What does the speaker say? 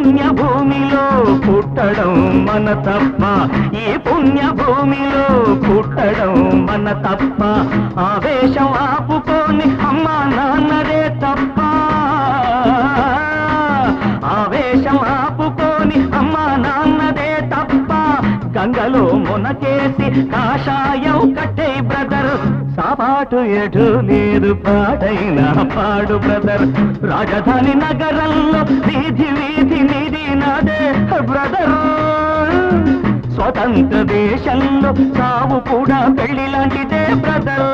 పుణ్యభూమిలో పుట్టడం మన తప్ప, ఈ పుణ్యభూమిలో పుట్టడం మన తప్ప. ఆవేశం ఆపుకొని అమ్మా నాన్నదే తప్ప, ఆవేశం ఆపుకొని అమ్మా నాన్నదే తప్ప. గంగలో మునకేసి కాషాయం కట్టే బ్రదర్, సాపాటు ఎటు లేదు పాడైన పాడు బ్రదర్. రాజధాని నగరంలో వీధి వీధి నీది నాదే బ్రదర్. స్వతంత్ర దేశంలో సావు కూడా పెళ్లి లాంటిదే బ్రదర్.